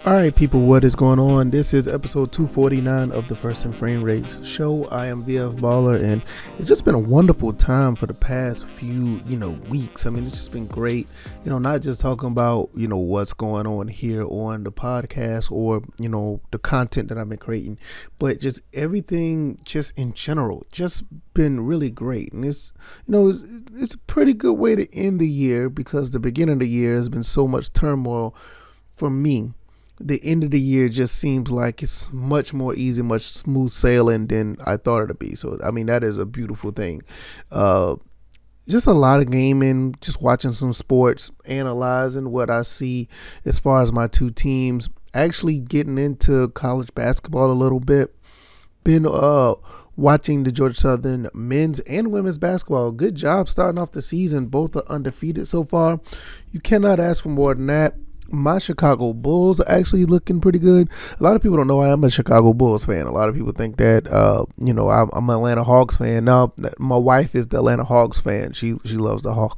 All right, people, what is going on? This is episode 249 of the First and Frame Rates show. I am VF Baller, and it's just been a wonderful time for the past few, weeks. I mean, it's just been great, not just talking about, what's going on here on the podcast or, the content that I've been creating, but just everything just in general, just been really great. And it's a pretty good way to end the year because the beginning of the year has been so much turmoil for me. The end of the year just seems like it's much more easy, much smooth sailing than I thought it would be. So, I mean, that is a beautiful thing. Just a lot of gaming, just watching some sports, analyzing what I see as far as my two teams, actually getting into college basketball a little bit. Been watching the Georgia Southern men's and women's basketball. Good job starting off the season. Both are undefeated so far. You cannot ask for more than that. My Chicago Bulls are actually looking pretty good. A lot of people don't know I am a Chicago Bulls fan. A lot of people think that, I'm an Atlanta Hawks fan. No, my wife is the Atlanta Hawks fan. She loves the Hawks.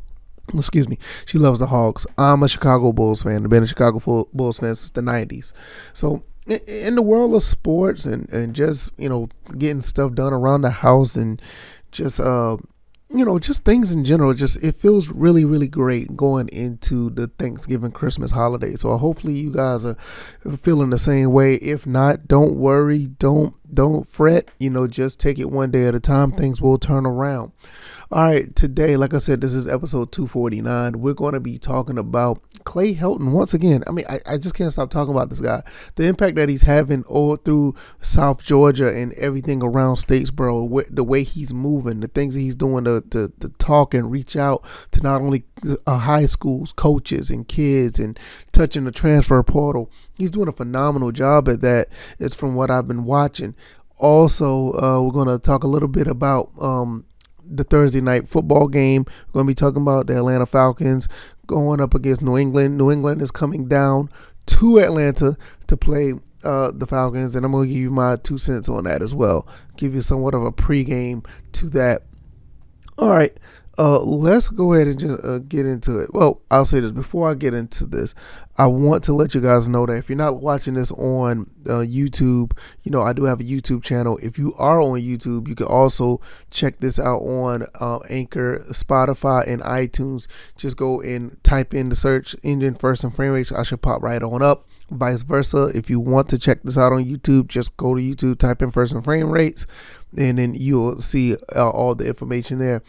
She loves the Hawks. I'm a Chicago Bulls fan. I've been a Chicago Bulls fan since the 90s. So in the world of sports and just, getting stuff done around the house and just, just things in general, it feels really, really great going into the Thanksgiving, Christmas holiday. So hopefully you guys are feeling the same way. If not, don't worry, don't fret, just take it one day at a time. Things will turn around. All right, today, like I said, this is episode 249. We're going to be talking about Clay Helton once again. I mean, I just can't stop talking about this guy. The impact that he's having all through South Georgia and everything around Statesboro, the way he's moving, the things that he's doing to talk and reach out to not only high schools, coaches, and kids, and touching the transfer portal. He's doing a phenomenal job at that. It's from what I've been watching. Also, we're going to talk a little bit about the Thursday night football game. We're going to be talking about the Atlanta Falcons going up against New England. New England is coming down to Atlanta to play the Falcons, and I'm going to give you my 2 cents on that as well. Give you somewhat of a pregame to that. All right, let's go ahead and just get into it. Well, I'll say this. Before I get into this, I want to let you guys know that if you're not watching this on YouTube, I do have a YouTube channel. If you are on YouTube, you can also check this out on Anchor, Spotify, and iTunes. Just go and type in the search engine First and Frame Rates. I should pop right on up. Vice versa. If you want to check this out on YouTube, just go to YouTube, type in First and Frame Rates, and then you'll see all the information there.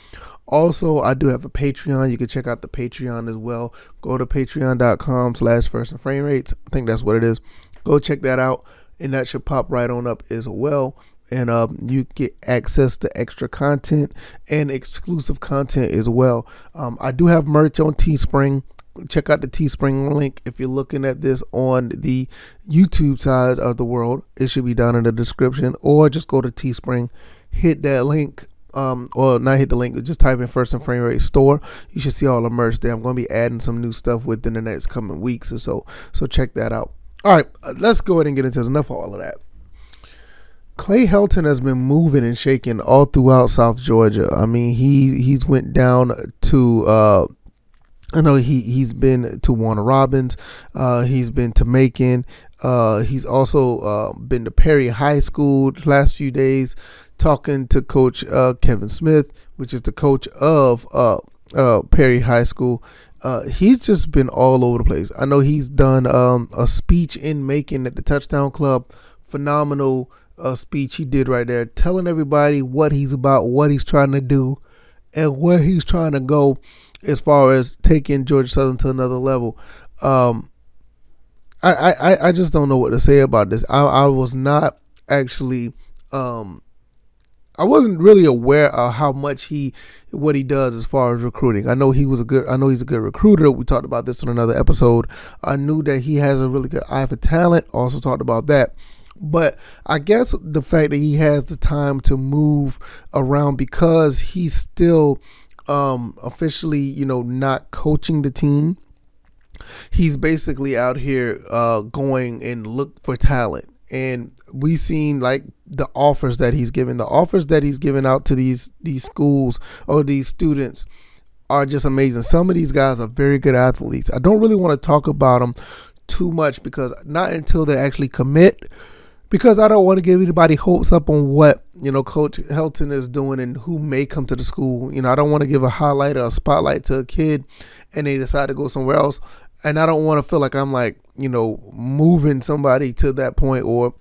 Also, I do have a Patreon. You can check out the Patreon as well. Go to patreon.com/First and Frame Rates. I think that's what it is. Go check that out, and that should pop right on up as well. And you get access to extra content and exclusive content as well. I do have merch on Teespring. Check out the Teespring link. If you're looking at this on the YouTube side of the world, it should be down in the description, or just go to Teespring, hit that link. Or not hit the link, just type in First and Frame Rate store. You should see all the merch there. I'm going to be adding some new stuff within the next coming weeks or so. So check that out. All right, let's go ahead and get into enough of all of that. Clay Helton has been moving and shaking all throughout South Georgia. I mean, he's went down to I know he's been to Warner Robins. He's been to Macon. He's also been to Perry High School the last few days, talking to Coach Kevin Smith, which is the coach of Perry High School. He's just been all over the place. I know he's done a speech in Macon at the Touchdown Club. Phenomenal speech he did right there, telling everybody what he's about, what he's trying to do, and where he's trying to go as far as taking Georgia Southern to another level. I just don't know what to say about this. I was not actually I wasn't really aware of how much what he does as far as recruiting. I know he's a good recruiter. We talked about this on another episode. I knew that he has a really good eye for talent. Also talked about that. But I guess the fact that he has the time to move around because he's still officially, not coaching the team. He's basically out here going and look for talent. And we've seen like the offers that he's given out to these schools or these students are just amazing. Some of these guys are very good athletes. I don't really want to talk about them too much, because not until they actually commit, because I don't want to give anybody hopes up on what, Coach Helton is doing and who may come to the school. I don't want to give a highlight or a spotlight to a kid and they decide to go somewhere else. And I don't want to feel like I'm moving somebody to that point, or,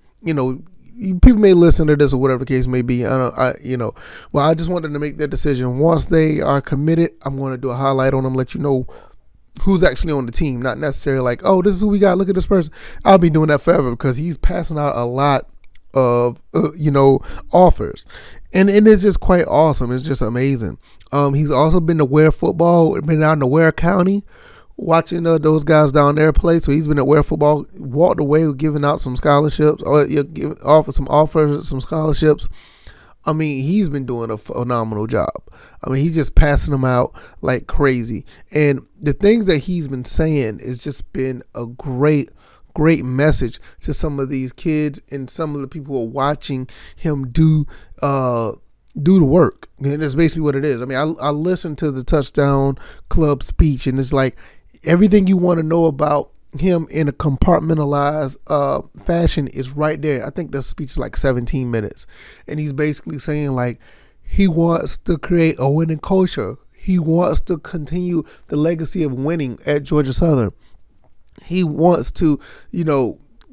people may listen to this or whatever the case may be. Well, I just wanted to make their decision. Once they are committed, I'm going to do a highlight on them, let you know who's actually on the team, not necessarily like, oh, this is who we got, look at this person. I'll be doing that forever, because he's passing out a lot of offers, and it's just quite awesome. It's just amazing. He's also been to Ware football, been down to Ware County watching those guys down there play. So he's been at Ware football, walked away giving out some scholarships, or offers some scholarships. I mean, he's been doing a phenomenal job. I mean, he's just passing them out like crazy. And the things that he's been saying has just been a great message to some of these kids and some of the people who are watching him do the work. And that's basically what it is. I mean, I listened to the Touchdown Club speech, and it's like everything you want to know about him in a compartmentalized fashion is right there. I think the speech is like 17 minutes, and he's basically saying like he wants to create a winning culture. He wants to continue the legacy of winning at Georgia Southern. He wants to,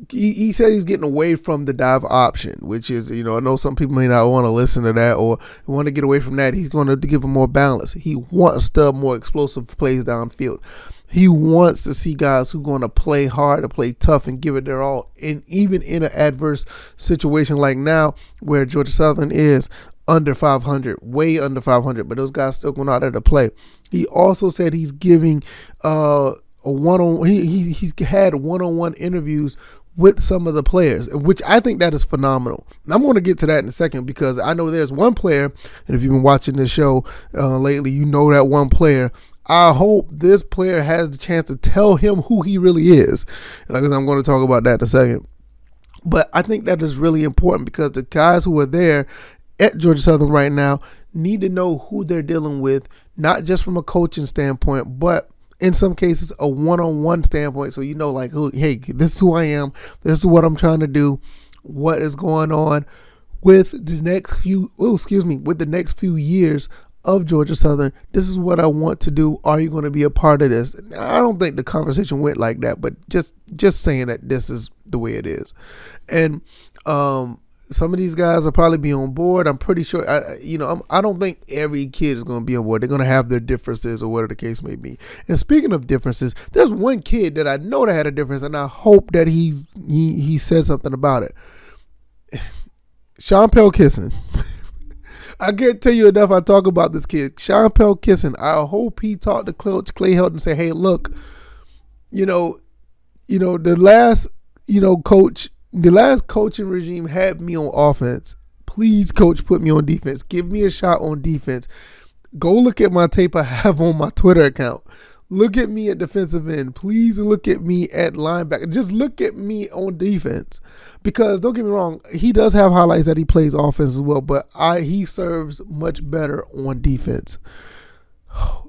he said he's getting away from the dive option, which is, I know some people may not want to listen to that or want to get away from that. He's going to give them more balance. He wants the more explosive plays downfield. He wants to see guys who are going to play hard, to play tough, and give it their all. And even in an adverse situation like now, where Georgia Southern is under 500, way under 500, but those guys still going out there to play. He also said he's giving he's had one-on-one interviews with some of the players, which I think that is phenomenal. And I'm going to get to that in a second, because I know there's one player, and if you've been watching this show lately, you know that one player. I hope this player has the chance to tell him who he really is. And I'm going to talk about that in a second. But I think that is really important, because the guys who are there at Georgia Southern right now need to know who they're dealing with, not just from a coaching standpoint, but in some cases a one-on-one standpoint. So like, hey, this is who I am. This is what I'm trying to do. What is going on with the next few years of Georgia Southern? This is what I want to do. Are you going to be a part of this? I don't think the conversation went like that, but just saying that this is the way it is. And some of these guys will probably be on board. I'm pretty sure. I don't think every kid is going to be on board. They're going to have their differences, or whatever the case may be. And speaking of differences, there's one kid that I know that had a difference, and I hope that he said something about it. Sean Pelkisson. I can't tell you enough. I talk about this kid, Sean Pelkisson. I hope he talked to Coach Clay Helton and say, hey, look, the last, coach. The last coaching regime had me on offense. Please, coach, put me on defense. Give me a shot on defense. Go look at my tape I have on my Twitter account. Look at me at defensive end. Please look at me at linebacker. Just look at me on defense. Because don't get me wrong, he does have highlights that he plays offense as well, but he serves much better on defense.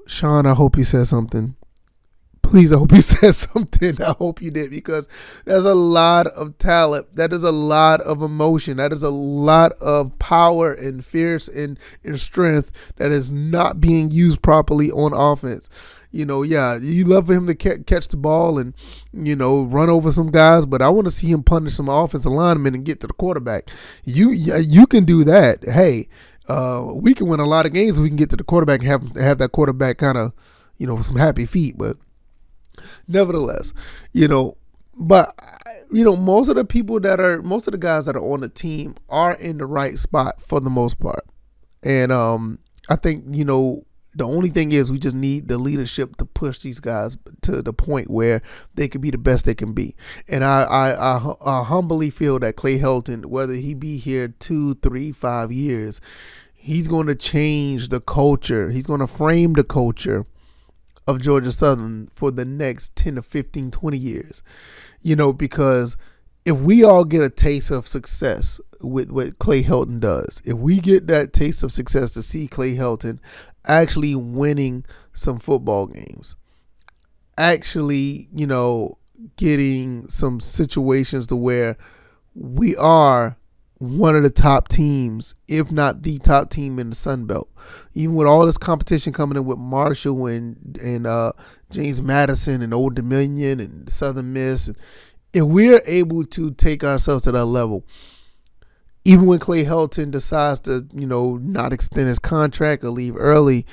Sean, I hope you said something. Please, I hope you said something. I hope you did, because there's a lot of talent. That is a lot of emotion. That is a lot of power and fierce and strength that is not being used properly on offense. You love for him to catch the ball and, run over some guys, but I want to see him punish some offensive linemen and get to the quarterback. You can do that. Hey, we can win a lot of games if we can get to the quarterback and have that quarterback kind of, with some happy feet, but nevertheless, most of the guys that are on the team are in the right spot for the most part. And I think, the only thing is we just need the leadership to push these guys to the point where they can be the best they can be. And I humbly feel that Clay Helton, whether he be here 2, 3, 5 years, he's going to change the culture. He's going to frame the culture of Georgia Southern for the next 10 to 15, 20 years, because if we all get a taste of success with what Clay Helton does, if we get that taste of success to see Clay Helton actually winning some football games, actually, getting some situations to where we are one of the top teams, if not the top team in the Sun Belt. Even with all this competition coming in with Marshall and James Madison and Old Dominion and Southern Miss, if we're able to take ourselves to that level, even when Clay Helton decides to, not extend his contract or leave early,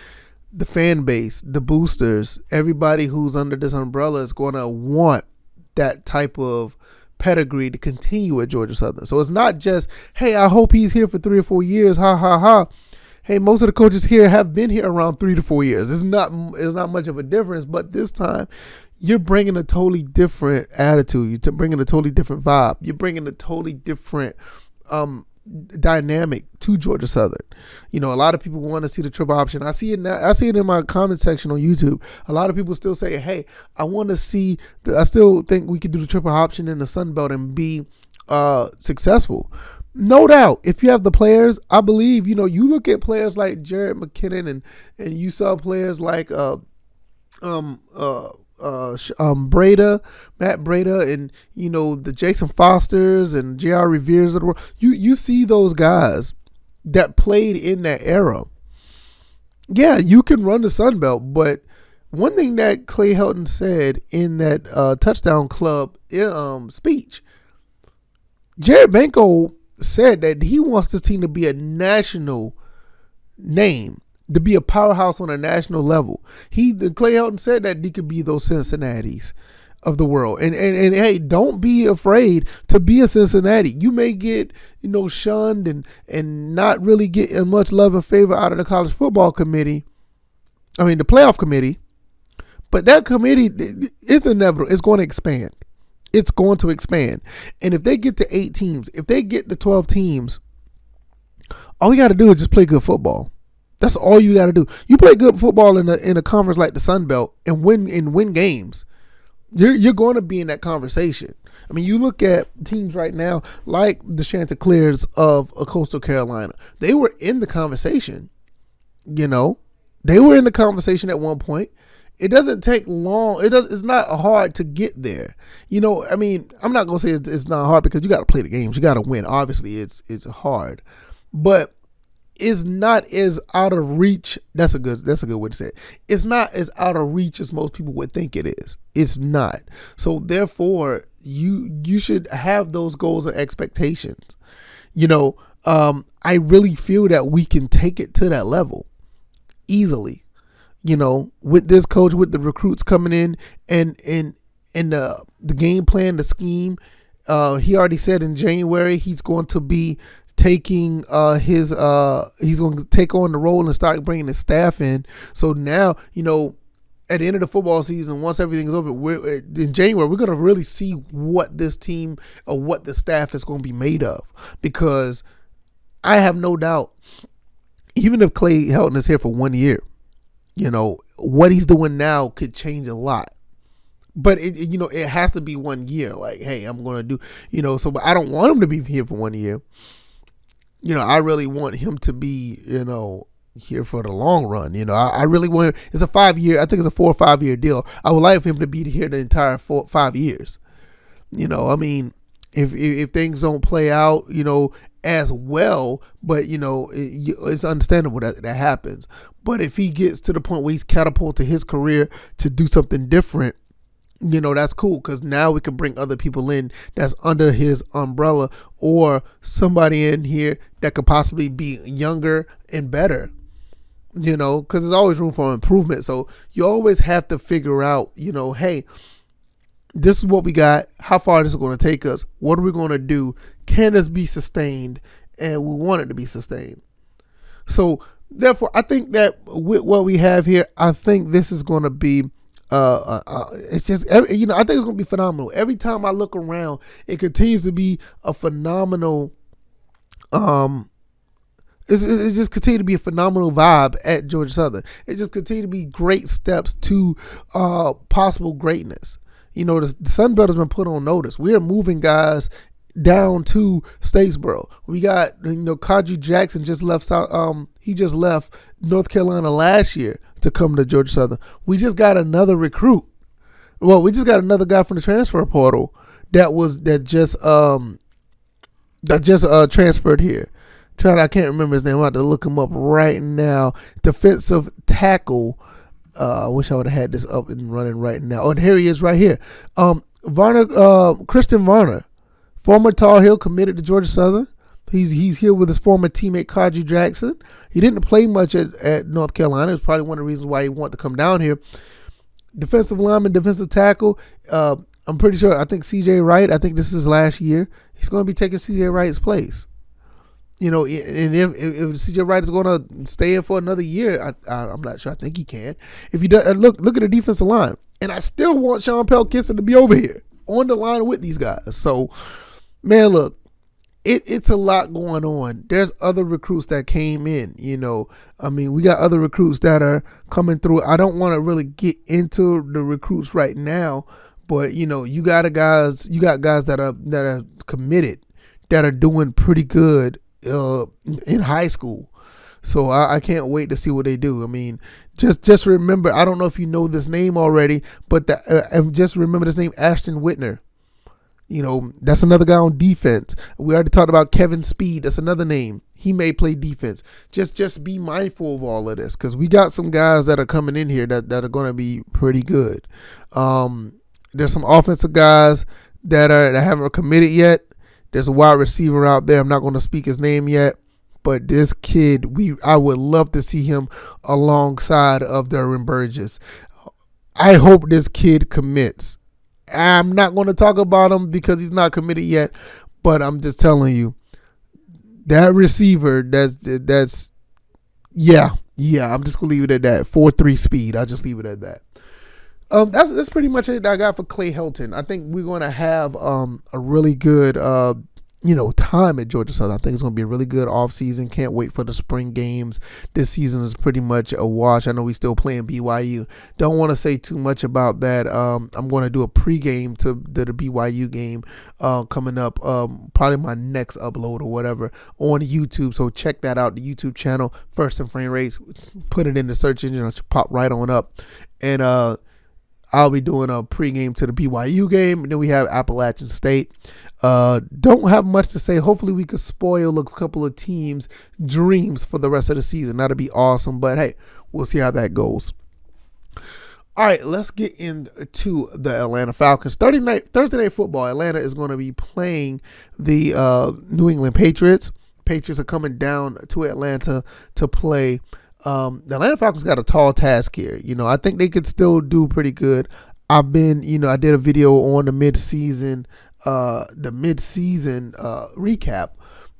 the fan base, the boosters, everybody who's under this umbrella is going to want that type of pedigree to continue at Georgia Southern. So it's not just, hey, I hope he's here for 3 or 4 years, ha ha ha. Hey, most of the coaches here have been here around 3 to 4 years. It's not much of a difference, but this time you're bringing a totally different attitude. You're bringing a totally different vibe. You're bringing a totally different dynamic to Georgia Southern. A lot of people want to see the triple option. I see it now. I see it in my comment section on YouTube. A lot of people still say, hey, I want to see, I still think we could do the triple option in the Sun Belt and be successful. No doubt. If you have the players, I believe, you look at players like Jared McKinnon and you saw players like Matt Breda, and the Jason Fosters and J.R. Revere's of the world. You see those guys that played in that era. Yeah, you can run the Sun Belt, but one thing that Clay Helton said in that touchdown club speech, Jared Benko said that he wants this team to be a national name, to be a powerhouse on a national level. Clay Helton said that he could be those Cincinnatis of the world. And hey, don't be afraid to be a Cincinnati. You may get, shunned and not really get much love and favor out of the college football committee. I mean, the playoff committee. But that committee, it's inevitable. It's going to expand. It's going to expand. And if they get to 8 teams, if they get to 12 teams, all you got to do is just play good football. That's all you got to do. You play good football in a conference like the Sun Belt and win games. You're going to be in that conversation. I mean, you look at teams right now like the Chanticleers of Coastal Carolina. They were in the conversation. They were in the conversation at one point. It doesn't take long. It's not hard to get there. I mean, I'm not gonna say it's not hard because you got to play the games. You got to win. Obviously, it's hard, but it's not as out of reach. That's a good way to say it. It's not as out of reach as most people would think it is. It's not. So therefore, you should have those goals and expectations. I really feel that we can take it to that level easily. With this coach, with the recruits coming in and the game plan, the scheme, he already said in January he's going to be taking he's going to take on the role and start bringing his staff in. So now, at the end of the football season, once everything's over, in January, we're going to really see what this team or what the staff is going to be made of. Because I have no doubt, even if Clay Helton is here for 1 year, what he's doing now could change a lot. But it has to be 1 year. Like, hey, I'm going to do, but I don't want him to be here for 1 year. I really want him to be, here for the long run. I really want, it's a 5 year, I think it's a 4 or 5 year deal. I would like for him to be here the entire 5 years. I mean, if things don't play out, as well, but it's understandable that happens. But if he gets to the point where he's catapulted his career to do something different, that's cool, because now we can bring other people in that's under his umbrella, or somebody in here that could possibly be younger and better, because there's always room for improvement. So you always have to figure out, hey, this is what we got. How far this is going to take us? What are we going to do? Can this be sustained? And we want it to be sustained. So therefore, I think that with what we have here, I think this is going to be, it's just, I think it's going to be phenomenal. Every time I look around, it continues to be a phenomenal, it's just continue to be a phenomenal vibe at Georgia Southern. It just continue to be great steps to possible greatness. The Sun Belt has been put on notice. We are moving guys down to Statesboro. We got, Kadri Jackson just left he just left North Carolina last year to come to Georgia Southern. We just got another recruit. Well, we just got another guy from the transfer portal that just transferred here. I can't remember his name. I have to look him up right now. Defensive tackle. I wish I would have had this up and running right now. Oh, and here he is right here. Christian Varner, former Tar Heel, committed to Georgia Southern. He's here with his former teammate Kaji Jackson. He didn't play much at North Carolina. It's probably one of the reasons why he wanted to come down here. Defensive lineman, defensive tackle. I'm pretty sure. I think C.J. Wright. I think this is his last year. He's going to be taking C.J. Wright's place. And if C.J. Wright is going to stay in for another year, I'm not sure. I think he can. If he does, look at the defensive line. And I still want Sean Pelkisson to be over here on the line with these guys. So, man, look. It's a lot going on. There's other recruits that came in, we got other recruits that are coming through. I don't want to really get into the recruits right now, but you got guys that are committed, that are doing pretty good in high school. So I can't wait to see what they do. Just remember, I don't know if you know this name already, but just remember this name, Ashton Whitner. That's another guy on defense. We already talked about Kevin Speed. That's another name. He may play defense. Just be mindful of all of this, because we got some guys that are coming in here that are going to be pretty good. There's some offensive guys that haven't committed yet. There's a wide receiver out there. I'm not going to speak his name yet, but this kid, I would love to see him alongside of Derwin Burgess. I hope this kid commits. I'm not going to talk about him because he's not committed yet, but I'm just telling you, that receiver, that's I'm just going to leave it at that. 4.3 speed. I'll just leave it at that. That's pretty much it I got for Clay Helton. I think we're going to have a really good time at Georgia Southern. I think it's going to be a really good offseason. Can't wait for the spring games. This season is pretty much a wash. I know we're still playing BYU. Don't want to say too much about that. I'm going to do a pregame to the BYU game coming up, probably my next upload or whatever on YouTube. So check that out, the YouTube channel, First and Frame Rates. Put it in the search engine. It should pop right on up. And I'll be doing a pregame to the BYU game. And then we have Appalachian State. Don't have much to say. Hopefully we could spoil a couple of teams' dreams for the rest of the season. That'd be awesome. But hey, we'll see how that goes. All right, let's get into the Atlanta Falcons. Thursday night football. Atlanta is going to be playing the New England Patriots. Patriots are coming down to Atlanta to play. The Atlanta Falcons got a tall task here. I think they could still do pretty good. I did a video on the mid-season recap,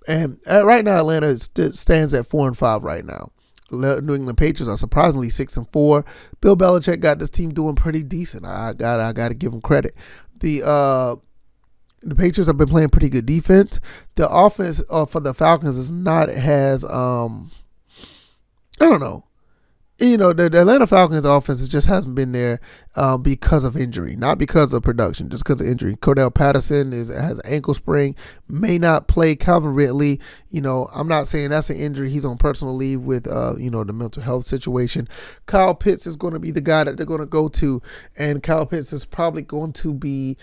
and right now Atlanta stands at 4-5 right now. New England Patriots are surprisingly 6-4. Bill Belichick got this team doing pretty decent. I gotta give him credit. The Patriots have been playing pretty good defense. The offense for the Falcons is not as I don't know. The Atlanta Falcons offense just hasn't been there because of injury, not because of production, just because of injury. Cordell Patterson has an ankle sprain, may not play. Calvin Ridley, I'm not saying that's an injury. He's on personal leave with, the mental health situation. Kyle Pitts is going to be the guy that they're going to go to, and Kyle Pitts is probably going to be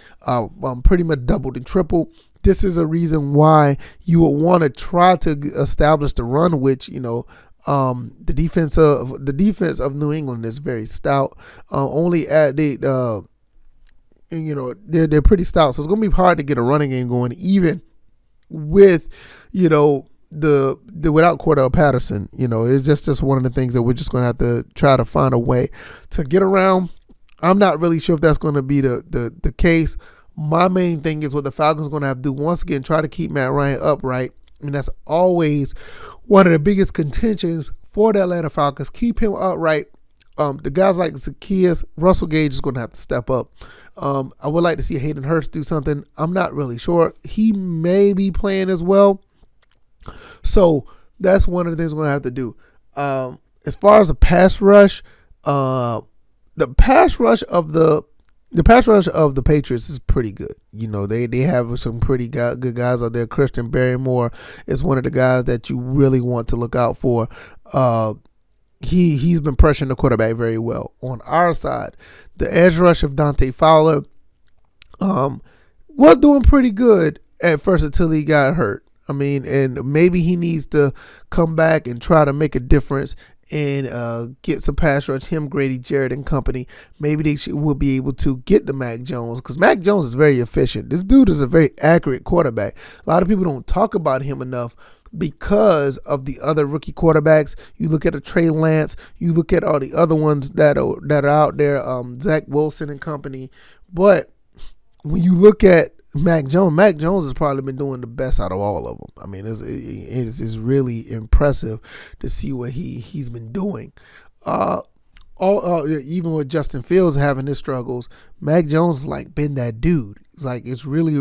pretty much doubled and tripled. This is a reason why you would want to try to establish the run, which, the defense of New England is very stout. Only at they're pretty stout, so it's gonna be hard to get a running game going, even with the without Cordell Patterson. It's just one of the things that we're just gonna have to try to find a way to get around. I'm not really sure if that's going to be the case. My main thing is what the Falcons are going to have to do once again, try to keep Matt Ryan upright. That's always one of the biggest contentions for the Atlanta Falcons. Keep him upright. The guys like Zacchaeus, Russell Gage is going to have to step up. I would like to see Hayden Hurst do something. I'm not really sure. He may be playing as well. So that's one of the things we're going to have to do. As far as the pass rush, the pass rush of the Patriots is pretty good. They have some pretty good guys out there. Christian Barrymore is one of the guys that you really want to look out for. he's been pressuring the quarterback very well. On our side, the edge rush of Dante Fowler was doing pretty good at first until he got hurt. I mean, and maybe he needs to come back and try to make a difference and get some pass rush, him, Grady Jarrett, and company. Maybe will be able to get to Mac Jones, because Mac Jones is very efficient. This dude is a very accurate quarterback. A lot of people don't talk about him enough because of the other rookie quarterbacks. You look at a Trey Lance, you look at all the other ones that are out there, Zach Wilson and company. But when you look at Mac Jones has probably been doing the best out of all of them. I mean, it's really impressive to see what he's been doing. Even with Justin Fields having his struggles, Mac Jones has like been that dude. It's like it's really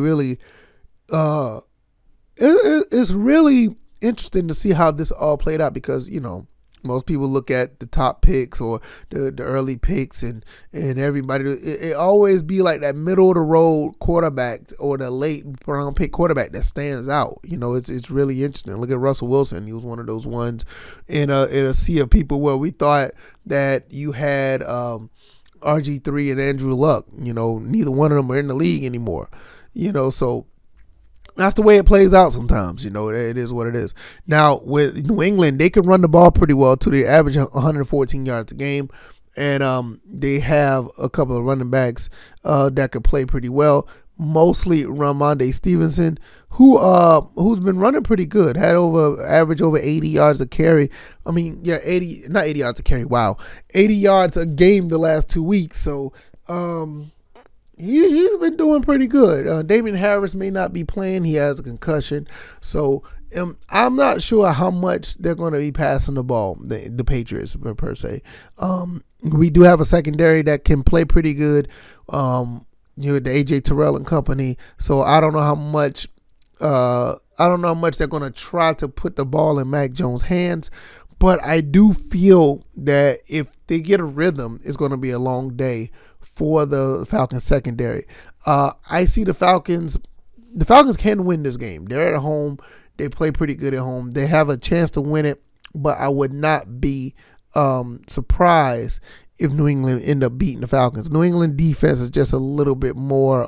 it's really interesting to see how this all played out, because most people look at the top picks or the early picks and everybody. It always be like that middle of the road quarterback or the late round pick quarterback that stands out. It's really interesting. Look at Russell Wilson. He was one of those ones in a sea of people where we thought that you had RG3 and Andrew Luck. Neither one of them are in the league anymore. So that's the way it plays out sometimes. It is what it is. Now, with New England, they can run the ball pretty well too. They average 114 yards a game, and they have a couple of running backs that could play pretty well. Mostly Ramondre Stevenson, who's been running pretty good. Had average over 80 yards a carry. I mean, yeah, 80 yards a carry. Wow, 80 yards a game the last 2 weeks. So, He's been doing pretty good. Damian Harris may not be playing. He has a concussion. So I'm not sure how much they're going to be passing the ball, the Patriots per se. We do have a secondary that can play pretty good. The AJ Terrell and company. So I don't know how much they're going to try to put the ball in Mac Jones' hands. But I do feel that if they get a rhythm, it's going to be a long day for the Falcons secondary. I see the Falcons can win this game. They're at home. They play pretty good at home. They have a chance to win it, but I would not be surprised if New England end up beating the Falcons. New England defense is just a little bit more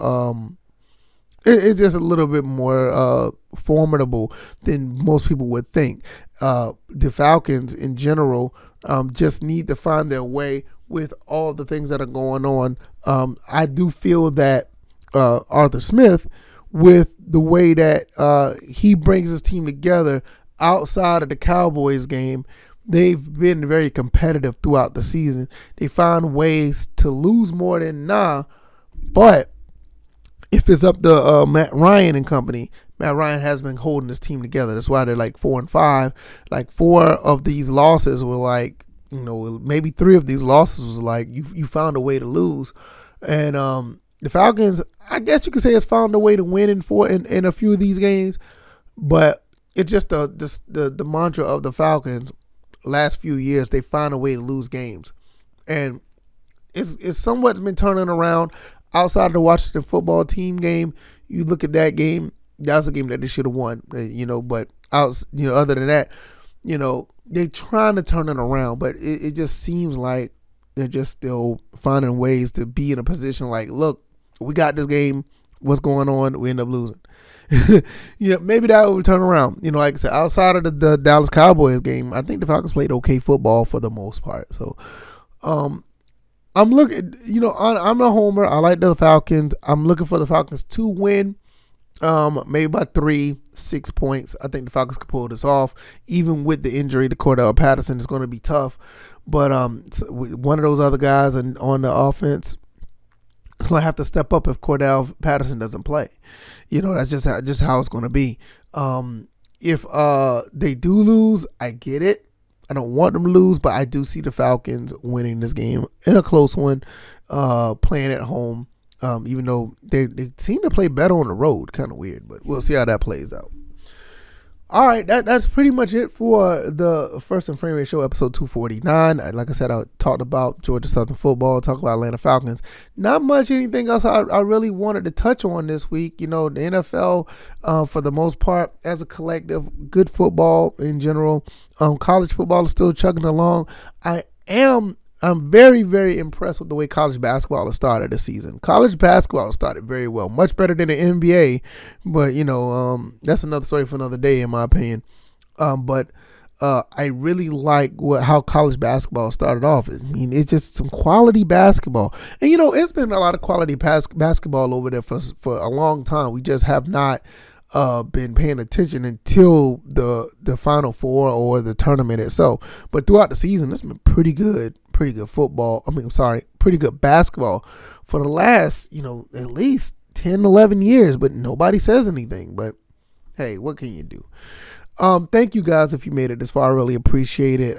it's just a little bit more formidable than most people would think. The Falcons in general just need to find their way with all the things that are going on. I do feel that Arthur Smith, with the way that he brings his team together outside of the Cowboys game, they've been very competitive throughout the season. They find ways to lose more than but if it's up to Matt Ryan and company, Matt Ryan has been holding his team together. That's why they're like 4-5. Like 4 of these losses were like, maybe 3 of these losses was like you found a way to lose. And the Falcons, I guess you could say, has found a way to win in a few of these games. But it's just the mantra of the Falcons last few years. They find a way to lose games. And it's somewhat been turning around. Outside of the Washington football team game, you look at that game, that's a game that they should have won, but other than that, they're trying to turn it around, but it just seems like they're just still finding ways to be in a position like, look, we got this game, what's going on, we end up losing. Maybe that will turn around. Like I said, outside of the Dallas Cowboys game, I think the Falcons played okay football for the most part. So, I'm looking, I'm a homer. I like the Falcons. I'm looking for the Falcons to win, maybe by 3-6 points. I think the Falcons can pull this off. Even with the injury to Cordell Patterson, it's going to be tough. But one of those other guys on the offense is going to have to step up if Cordell Patterson doesn't play. That's just how it's going to be. If they do lose, I get it. I don't want them to lose, but I do see the Falcons winning this game in a close one, playing at home, even though they seem to play better on the road. Kind of weird, but we'll see how that plays out. All right, that's pretty much it for the First and Frame Rate Show, episode 249. Like I said, I talked about Georgia Southern football, talked about Atlanta Falcons. Not much anything else I really wanted to touch on this week. The NFL, for the most part, as a collective, good football in general. College football is still chugging along. I'm very, very impressed with the way college basketball has started this season. College basketball started very well, much better than the NBA, but that's another story for another day, in my opinion. But I really like how college basketball started off. I mean, it's just some quality basketball, and it's been a lot of quality basketball over there for a long time. We just have not been paying attention until the Final Four or the tournament itself. But throughout the season, it's been pretty good football. Pretty good basketball for the last, at least 10, 11 years. But nobody says anything. But hey, what can you do? Thank you guys if you made it this far. I really appreciate it.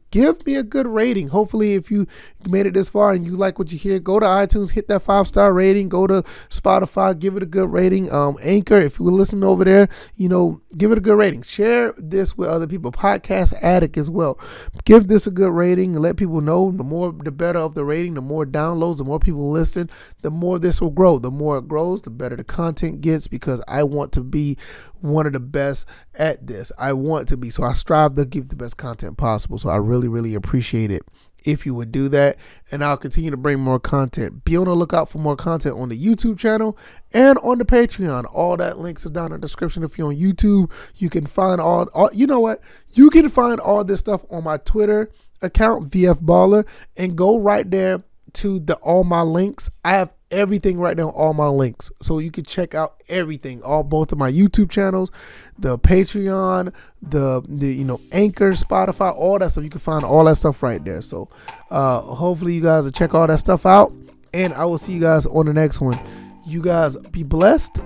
Give me a good rating. Hopefully, if you made it this far and you like what you hear, go to iTunes, hit that 5-star rating. Go to Spotify, give it a good rating. Anchor, if you were listening over there, give it a good rating. Share this with other people. Podcast Addict as well. Give this a good rating and let people know. The more, the better of the rating. The more downloads, the more people listen, the more this will grow. The more it grows, the better the content gets, because I want to be one of the best at this. I want to be, so I strive to give the best content possible. So I really, really appreciate it if you would do that, and I'll continue to bring more content. Be on the lookout for more content on the YouTube channel and on the Patreon. All that links is down in the description. If you're on YouTube, you can find all you know what? You can find all this stuff on my Twitter account, VF Baller, and go right there to all my links. I have everything right now, all my links, so you can check out everything, both of my YouTube channels, the Patreon, the Anchor, Spotify, all that stuff. You can find all that stuff right there. So hopefully you guys will check all that stuff out, and I will see you guys on the next one. You guys be blessed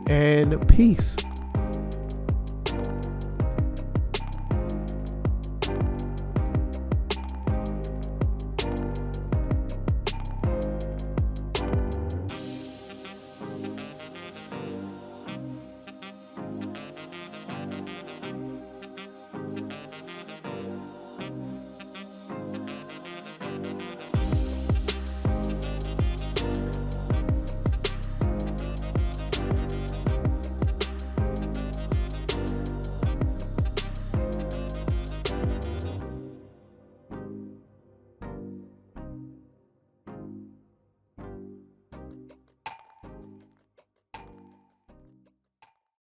and peace.